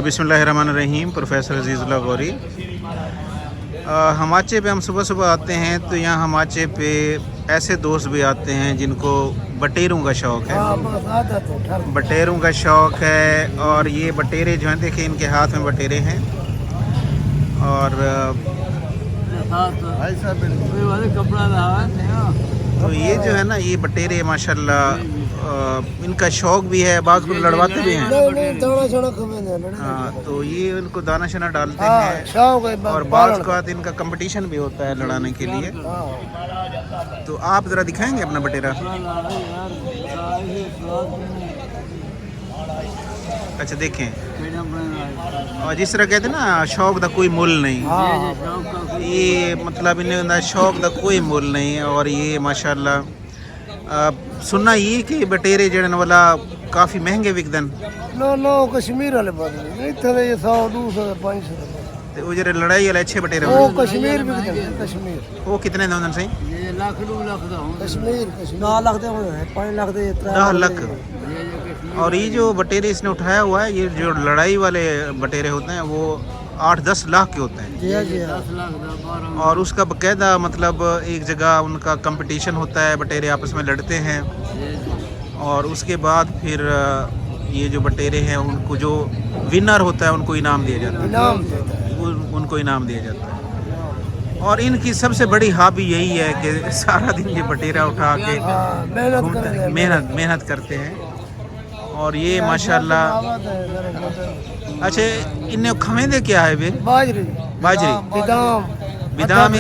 बिस्मिल्लाहिर्रहमानिर्रहीम। प्रोफेसर अजीज़ुल्लाह गौरी। हमाचे पे हम सुबह सुबह आते हैं तो यहाँ हमाचे पे ऐसे दोस्त भी आते हैं जिनको बटेरों का शौक़ है। बटेरों का शौक़ है और ये बटेरे जो हैं देखिए इनके हाथ में बटेरे हैं और तो ये जो है ना ये बटेरे माशाल्लाह इनका शौक़ भी है, बाज़ को लड़वाते भी हैं। हाँ तो ये उनको दाना शना डालते हैं और बाज़ का इनका कंपटीशन भी होता है लड़ाने के लिए। तो आप ज़रा दिखाएंगे अपना बटेरा। अच्छा देखें, और जिस तरह कहते हैं ना शौक़ दा कोई मुल नहीं, ये मतलब इन्हें शौक़ दा कोई मुल नहीं। और ये माशाल्लाह सुनना ये कि बटेरे जड़न वाला काफ़ी महंगे विकदन। नो कश्मीर वाले बात नहीं इतने ये 100 200 500 ते वो जरे लड़ाई वाले अच्छे बटेरे वो कश्मीर विकदन कश्मीर वो कितने दे सही? ये लाख 2 लाख दा कश्मीर 9 लाख दे 5 लाख दे 10 लाख। और ये जो बटेरे इसने उठाया हुआ है ये जो लड़ाई वाले बटेरे होते हैं वो 8-10 लाख के होते हैं। जी और उसका बाकायदा मतलब एक जगह उनका कंपटीशन होता है, बटेरे आपस में लड़ते हैं और उसके बाद फिर ये जो बटेरे हैं उनको जो विनर होता है उनको इनाम दिया जाता है, उनको इनाम दिया जाता है। और इनकी सबसे बड़ी हॉबी यही है कि सारा दिन ये बटेरा उठा के मेहनत करते हैं। और ये माशाल्लाह अच्छा इन्हें खमेदे क्या है बे? बाजरी बिदाम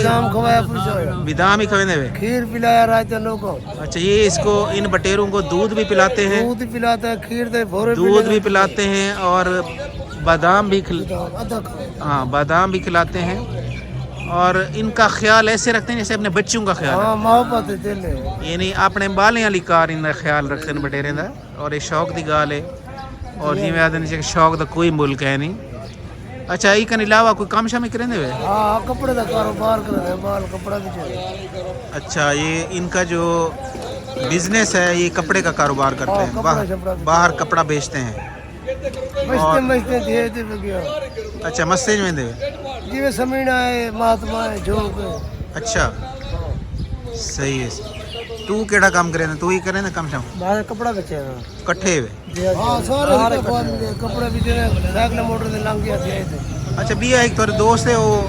ही खवेदे वे खीर पिलाया रात लोगों। अच्छा ये इसको इन बटेरों को दूध भी पिलाते हैं, दूध पिलाते हैं, खीर दे भोरे दूध भी पिलाते हैं और बादाम भी हाँ बादाम भी खिलाते हैं। और इनका ख्याल ऐसे रखते हैं जैसे अपने बच्चों का ख्याल यानी अपने बालें वाली कार इनका ख्याल रखते हैं बटेरे का। और ये शौक की गाल है और जिमें आदमी शौक का कोई मुल्क है नहीं। अच्छा ये कन अलावा कोई काम शाम करेंगे वे? कपड़े का कारोबार कर बाल कपड़ा भी चाहिए। अच्छा ये इनका जो बिजनेस है ये कपड़े का कारोबार करते हैं, बाहर कपड़ा बेचते हैं। अच्छा मस्ते में दे जिਵੇਂ समीना है महात्मा है जोग। अच्छा सही है। तू केड़ा काम करे तू ही करे ना काम शाम? बाहर कपड़ा बेचे कट्ठे वे। हां सारे कपड़ा भी देने साइकिल मोटर दे लंघ गया थे। अच्छा बिया एक तोरे दोस्त है वो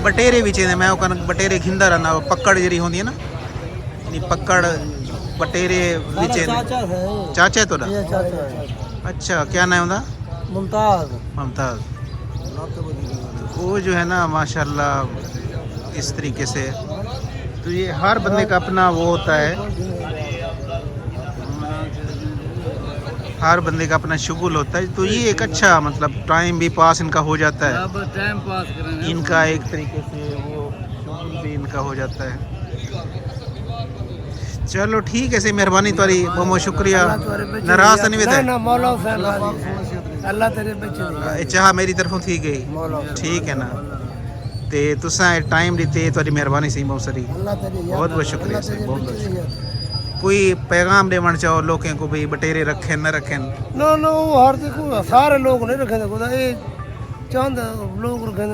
बटेरे बेचे ने, मैं कन बटेरे खिंदा रहना पकड़ जरी होंदी है ना यानी पकड़ बटेरे बेचे ने। चाचा तोड़ा? अच्छा क्या नाम है? मुमताज। वो जो है ना माशाल्लाह इस तरीके से तो ये हर बंदे का अपना वो होता है, हर बंदे का अपना शुगल होता है। तो ये एक अच्छा मतलब टाइम भी पास इनका हो जाता है, टाइम पास इनका एक तरीके से वो शुगल भी इनका हो जाता है। चलो ठीक है सही, मेहरबानी तुम्हारी बहुत शुक्रिया। नाराज नहीं बेटा अल्लाह तेरे बच्चे चाह मेरी तरफों थी गई ठीक है ना। ते तुसा टाइम दिते तुम्हारी मेहरबानी सी बहुत सारी, बहुत बहुत शुक्रिया सही, बहुत बहुत शुक्रिया। कोई पैगाम देवन चाहो लोगों को भी बटेरे रखें न रखें? नो हर देखो सारे लोग नहीं रखे देखो ये चंद लोग रखे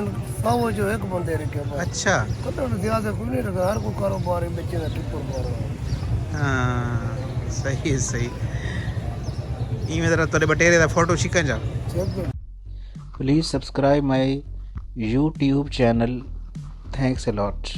पाओ जो एक बंदे रखे। अच्छा ज्यादा कोई नहीं रखा, हर कोई कारोबार बच्चे का टिप्पण। हाँ सही है सही। इवें तरह तेरे बटेरे का फोटो शिकन जा। Please subscribe my YouTube channel. Thanks a lot.